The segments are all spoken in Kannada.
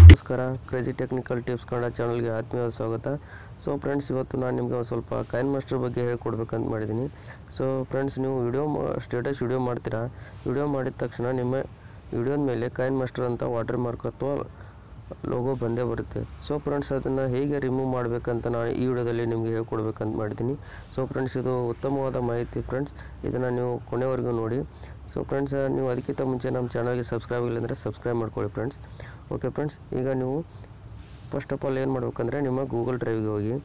ನಮಸ್ಕಾರ, ಕ್ರೇಜಿ ಟೆಕ್ನಿಕಲ್ ಟಿಪ್ಸ್ ಕನ್ನಡ ಚಾನಲ್ಗೆ ಆತ್ಮೀಯ ಸ್ವಾಗತ. ಸೊ ಫ್ರೆಂಡ್ಸ್, ಇವತ್ತು ನಾನು ನಿಮಗೆ ಒಂದು ಸ್ವಲ್ಪ ಕಾಯಿನ್ ಮಾಸ್ಟರ್ ಬಗ್ಗೆ ಹೇಳ್ಕೊಡ್ಬೇಕಂತ ಮಾಡಿದ್ದೀನಿ. ಸೊ ಫ್ರೆಂಡ್ಸ್, ನೀವು ಸ್ಟೇಟಸ್ ವಿಡಿಯೋ ಮಾಡ್ತೀರಾ. ವಿಡಿಯೋ ಮಾಡಿದ ತಕ್ಷಣ ನಿಮ್ಮ ವಿಡಿಯೋದ ಮೇಲೆ ಕಾಯಿನ್ ಮಾಸ್ಟರ್ ಅಂತ ವಾಟರ್ ಮಾರ್ಕ್ ಅಥವಾ ಲೋಗೋ ಬಂದೇ ಬರುತ್ತೆ. ಸೊ ಫ್ರೆಂಡ್ಸ್, ಅದನ್ನು ಹೇಗೆ ರಿಮೂವ್ ಮಾಡಬೇಕಂತ ನಾನು ಈ ವಿಡಿಯೋದಲ್ಲಿ ನಿಮಗೆ ಹೇಳ್ಕೊಡ್ಬೇಕಂತ ಮಾಡಿದ್ದೀನಿ. ಸೊ ಫ್ರೆಂಡ್ಸ್, ಇದು ಉತ್ತಮವಾದ ಮಾಹಿತಿ ಫ್ರೆಂಡ್ಸ್, ಇದನ್ನು ನೀವು ಕೊನೆವರೆಗೂ ನೋಡಿ. ಸೊ ಫ್ರೆಂಡ್ಸ್, ನೀವು ಅದಕ್ಕಿಂತ ಮುಂಚೆ ನಮ್ಮ ಚಾನಲ್ಗೆ ಸಬ್ಸ್ಕ್ರೈಬ್ ಇಲ್ಲ ಅಂದರೆ ಸಬ್ಸ್ಕ್ರೈಬ್ ಮಾಡ್ಕೊಳ್ಳಿ ಫ್ರೆಂಡ್ಸ್. ಓಕೆ ಫ್ರೆಂಡ್ಸ್, ಈಗ ನೀವು ಫಸ್ಟ್ ಆಫ್ ಆಲ್ ಏನು ಮಾಡಬೇಕಂದ್ರೆ ನಿಮ್ಮ ಗೂಗಲ್ ಡ್ರೈವ್ಗೆ ಹೋಗಿ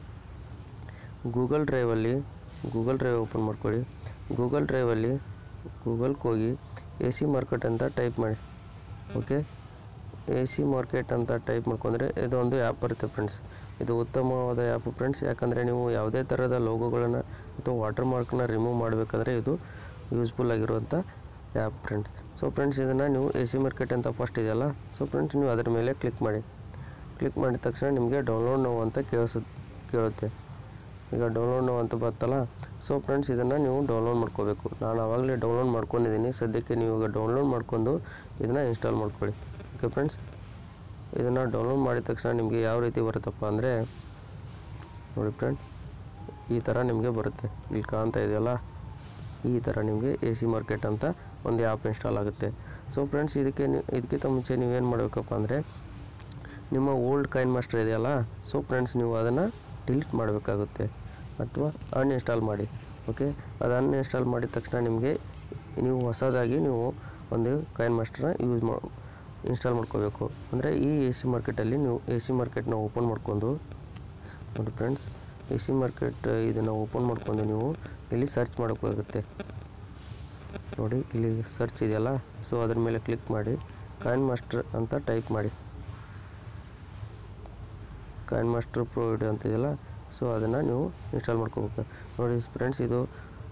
ಗೂಗಲ್ ಡ್ರೈವ್ ಓಪನ್ ಮಾಡ್ಕೊಳ್ಳಿ. ಗೂಗಲ್ ಡ್ರೈವಲ್ಲಿ ಗೂಗಲ್ಗೆ ಹೋಗಿ AC ಮಾರ್ಕೆಟ್ ಅಂತ ಟೈಪ್ ಮಾಡಿ. ಓಕೆ, AC ಮಾರ್ಕೆಟ್ ಅಂತ ಟೈಪ್ ಮಾಡ್ಕೊಂಡ್ರೆ ಇದೊಂದು ಆ್ಯಪ್ ಬರುತ್ತೆ ಫ್ರೆಂಡ್ಸ್. ಇದು ಉತ್ತಮವಾದ ಆ್ಯಪ್ ಫ್ರೆಂಡ್ಸ್, ಯಾಕಂದರೆ ನೀವು ಯಾವುದೇ ಥರದ ಲೋಗೋಗಳನ್ನು ಅಥವಾ ವಾಟರ್ ಮಾರ್ಕ್ನ ರಿಮೂವ್ ಮಾಡಬೇಕಂದ್ರೆ ಇದು ಯೂಸ್ಫುಲ್ ಆಗಿರುವಂಥ ಆ್ಯಪ್ ಫ್ರೆಂಡ್ಸ್. ಸೊ ಫ್ರೆಂಡ್ಸ್, ಇದನ್ನು ನೀವು AC ಮಾರ್ಕೆಟ್ ಅಂತ ಫಸ್ಟ್ ಇದೆಯಲ್ಲ. ಸೊ ಫ್ರೆಂಡ್ಸ್, ನೀವು ಅದರ ಮೇಲೆ ಕ್ಲಿಕ್ ಮಾಡಿದ ತಕ್ಷಣ ನಿಮಗೆ ಡೌನ್ಲೋಡ್ ನೌ ಅಂತ ಕೇಳುತ್ತೆ. ಈಗ ಡೌನ್ಲೋಡ್ ನೌ ಅಂತ ಬರ್ತಲ್ಲ. ಸೊ ಫ್ರೆಂಡ್ಸ್, ಇದನ್ನು ನೀವು ಡೌನ್ಲೋಡ್ ಮಾಡ್ಕೋಬೇಕು. ನಾನು ಆವಾಗಲೇ ಡೌನ್ಲೋಡ್ ಮಾಡ್ಕೊಂಡಿದ್ದೀನಿ. ಸದ್ಯಕ್ಕೆ ನೀವು ಈಗ ಡೌನ್ಲೋಡ್ ಮಾಡ್ಕೊಂಡು ಇದನ್ನು ಇನ್ಸ್ಟಾಲ್ ಮಾಡ್ಕೊಳ್ಳಿ. ಓಕೆ ಫ್ರೆಂಡ್ಸ್, ಇದನ್ನು ಡೌನ್ಲೋಡ್ ಮಾಡಿದ ತಕ್ಷಣ ನಿಮಗೆ ಯಾವ ರೀತಿ ಬರುತ್ತಪ್ಪ ಅಂದರೆ ನೋಡಿ ಫ್ರೆಂಡ್, ಈ ಥರ ನಿಮಗೆ ಬರುತ್ತೆ. ಇಲ್ಲಿ ಕಾಣ್ತಾ ಇದೆಯಲ್ಲ, ಈ ಥರ ನಿಮಗೆ AC ಮಾರ್ಕೆಟ್ ಅಂತ ಒಂದು ಆ್ಯಪ್ ಇನ್ಸ್ಟಾಲ್ ಆಗುತ್ತೆ. ಸೊ ಫ್ರೆಂಡ್ಸ್, ಇದಕ್ಕಿಂತ ಮುಂಚೆ ನೀವೇನು ಮಾಡಬೇಕಪ್ಪ ಅಂದರೆ ನಿಮ್ಮ ಓಲ್ಡ್ ಕಾಯಿನ್ ಮಾಸ್ಟರ್ ಇದೆಯಲ್ಲ. ಸೊ ಫ್ರೆಂಡ್ಸ್, ನೀವು ಅದನ್ನು ಡಿಲೀಟ್ ಮಾಡಬೇಕಾಗುತ್ತೆ ಅಥವಾ ಅನ್ಇನ್ಸ್ಟಾಲ್ ಮಾಡಿ. ಓಕೆ, ಅದು ಅನ್ಇನ್ಸ್ಟಾಲ್ ಮಾಡಿದ ತಕ್ಷಣ ನೀವು ಹೊಸದಾಗಿ ಒಂದು ಕಾಯಿನ್ ಮಾಸ್ಟರ್ನ ಇನ್ಸ್ಟಾಲ್ ಮಾಡ್ಕೋಬೇಕು. ಅಂದರೆ ಈ AC ಮಾರ್ಕೆಟಲ್ಲಿ ನೀವು AC ಮಾರ್ಕೆಟ್ನ ಓಪನ್ ಮಾಡ್ಕೊಂಡು ನೋಡಿ ಫ್ರೆಂಡ್ಸ್, AC ಮಾರ್ಕೆಟ್ ಇದನ್ನು ಓಪನ್ ಮಾಡ್ಕೊಂಡು ನೀವು ಇಲ್ಲಿ ಸರ್ಚ್ ಮಾಡೋಕ್ಕಾಗುತ್ತೆ. ನೋಡಿ, ಇಲ್ಲಿ ಸರ್ಚ್ ಇದೆಯಲ್ಲ. ಸೊ ಅದ್ರ ಮೇಲೆ ಕ್ಲಿಕ್ ಮಾಡಿ ಕಾಯಿನ್ ಮಾಸ್ಟರ್ ಅಂತ ಟೈಪ್ ಮಾಡಿ. ಕಾಯಿನ್ ಮಾಸ್ಟರ್ ಪ್ರೋ ವಿಡಿಯೋ ಅಂತ ಇದೆಯಲ್ಲ. ಸೊ ಅದನ್ನು ನೀವು ಇನ್ಸ್ಟಾಲ್ ಮಾಡ್ಕೋಬೇಕು. ನೋಡಿ ಫ್ರೆಂಡ್ಸ್, ಇದು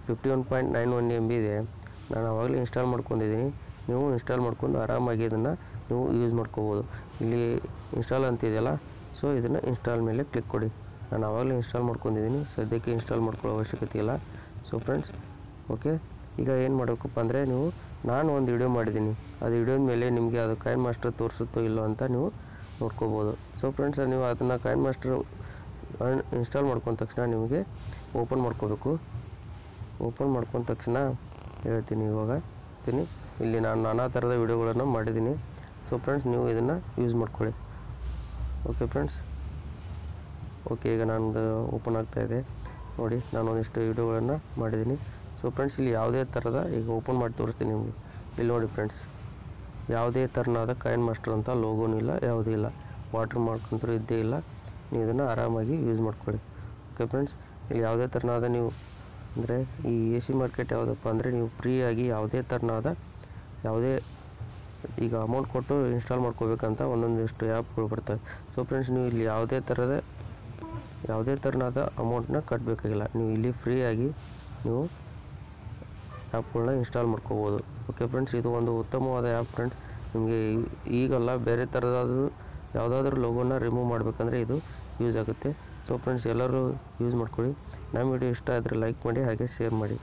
51.91 MB ಇದೆ. ನಾನು ಆವಾಗಲೇ ಇನ್ಸ್ಟಾಲ್ ಮಾಡ್ಕೊಂಡಿದ್ದೀನಿ. ನೀವು ಇನ್ಸ್ಟಾಲ್ ಮಾಡ್ಕೊಂಡು ಆರಾಮಾಗಿ ಇದನ್ನು ನೀವು ಯೂಸ್ ಮಾಡ್ಕೋಬೋದು. ಇಲ್ಲಿ ಇನ್ಸ್ಟಾಲ್ ಅಂತ ಇದೆಯಲ್ಲ. ಸೊ ಇದನ್ನು ಇನ್ಸ್ಟಾಲ್ ಮೇಲೆ ಕ್ಲಿಕ್ ಕೊಡಿ. ನಾನು ಆವಾಗಲೇ ಇನ್ಸ್ಟಾಲ್ ಮಾಡ್ಕೊಂಡಿದ್ದೀನಿ. ಸದ್ಯಕ್ಕೆ ಇನ್ಸ್ಟಾಲ್ ಮಾಡ್ಕೊಳ್ಳೋ ಅವಶ್ಯಕತೆ ಇಲ್ಲ. ಸೊ ಫ್ರೆಂಡ್ಸ್, ಓಕೆ, ಈಗ ಏನು ಮಾಡಬೇಕಪ್ಪ ಅಂದರೆ ನಾನು ಒಂದು ವಿಡಿಯೋ ಮಾಡಿದ್ದೀನಿ. ಅದು ವಿಡಿಯೋದ ಮೇಲೆ ನಿಮಗೆ ಅದು ಕಾಯಿನ್ ಮಾಸ್ಟರ್ ತೋರಿಸುತ್ತೋ ಇಲ್ಲೋ ಅಂತ ನೀವು ನೋಡ್ಕೋಬೋದು. ಸೊ ಫ್ರೆಂಡ್ಸ್, ನೀವು ಅದನ್ನು ಕಾಯಿನ್ ಮಾಸ್ಟರ್ ಇನ್ಸ್ಟಾಲ್ ಮಾಡ್ಕೊಂಡ ತಕ್ಷಣ ನಿಮಗೆ ಓಪನ್ ಮಾಡ್ಕೋಬೇಕು. ಓಪನ್ ಮಾಡ್ಕೊಂಡ ತಕ್ಷಣ ಹೇಳ್ತೀನಿ ಇಲ್ಲಿ ನಾನು ನಾನಾ ಥರದ ವಿಡಿಯೋಗಳನ್ನು ಮಾಡಿದ್ದೀನಿ. ಸೊ ಫ್ರೆಂಡ್ಸ್, ನೀವು ಇದನ್ನು ಯೂಸ್ ಮಾಡ್ಕೊಳ್ಳಿ. ಓಕೆ ಫ್ರೆಂಡ್ಸ್, ಓಕೆ, ಈಗ ನನ್ನದು ಓಪನ್ ಆಗ್ತಾಯಿದೆ. ನೋಡಿ, ನಾನು ಒಂದಿಷ್ಟು ವಿಡಿಯೋಗಳನ್ನು ಮಾಡಿದ್ದೀನಿ. ಸೊ ಫ್ರೆಂಡ್ಸ್, ಇಲ್ಲಿ ಯಾವುದೇ ಥರದ ಈಗ ಓಪನ್ ಮಾಡಿ ತೋರಿಸ್ತೀನಿ ನಿಮಗೆ. ಇಲ್ಲಿ ನೋಡಿ ಫ್ರೆಂಡ್ಸ್, ಯಾವುದೇ ಥರನಾದ ಕಾಯಿನ್ ಮಾಸ್ಟರ್ ಅಂತ ಲೋಗೋನೂ ಇಲ್ಲ, ಯಾವುದೂ ಇಲ್ಲ, ವಾಟರ್ ಮಾರ್ಕ್ ಅಂತೂ ಇದ್ದೇ ಇಲ್ಲ. ನೀವು ಇದನ್ನು ಆರಾಮಾಗಿ ಯೂಸ್ ಮಾಡ್ಕೊಳ್ಳಿ. ಓಕೆ ಫ್ರೆಂಡ್ಸ್, ಇಲ್ಲಿ ಯಾವುದೇ ಥರನಾದ ನೀವು ಅಂದರೆ ಈ AC ಮಾರ್ಕೆಟ್ ಯಾವುದಪ್ಪ ಅಂದರೆ ನೀವು ಫ್ರೀಯಾಗಿ ಯಾವುದೇ ಈಗ ಅಮೌಂಟ್ ಕೊಟ್ಟು ಇನ್ಸ್ಟಾಲ್ ಮಾಡ್ಕೋಬೇಕಂತ ಒಂದೊಂದಿಷ್ಟು ಆ್ಯಪ್ಗಳು ಬರ್ತವೆ. ಸೊ ಫ್ರೆಂಡ್ಸ್, ನೀವು ಇಲ್ಲಿ ಯಾವುದೇ ಥರನಾದ ಅಮೌಂಟನ್ನ ಕಟ್ಟಬೇಕಾಗಿಲ್ಲ. ನೀವು ಇಲ್ಲಿ ಫ್ರೀಯಾಗಿ ನೀವು ಆ್ಯಪ್ಗಳನ್ನ ಇನ್ಸ್ಟಾಲ್ ಮಾಡ್ಕೋಬೋದು. ಓಕೆ ಫ್ರೆಂಡ್ಸ್, ಇದು ಒಂದು ಉತ್ತಮವಾದ ಆ್ಯಪ್ ಫ್ರೆಂಡ್ಸ್. ನಿಮಗೆ ಈಗಲ್ಲ ಬೇರೆ ಥರದಾದರೂ ಯಾವುದಾದ್ರೂ ಲೋಗೋನ ರಿಮೂವ್ ಮಾಡಬೇಕಂದ್ರೆ ಇದು ಯೂಸ್ ಆಗುತ್ತೆ. ಸೊ ಫ್ರೆಂಡ್ಸ್, ಎಲ್ಲರೂ ಯೂಸ್ ಮಾಡ್ಕೊಳ್ಳಿ. ನಮ್ಮ ವಿಡಿಯೋ ಇಷ್ಟ ಆದರೆ ಲೈಕ್ ಮಾಡಿ, ಹಾಗೆ ಶೇರ್ ಮಾಡಿ.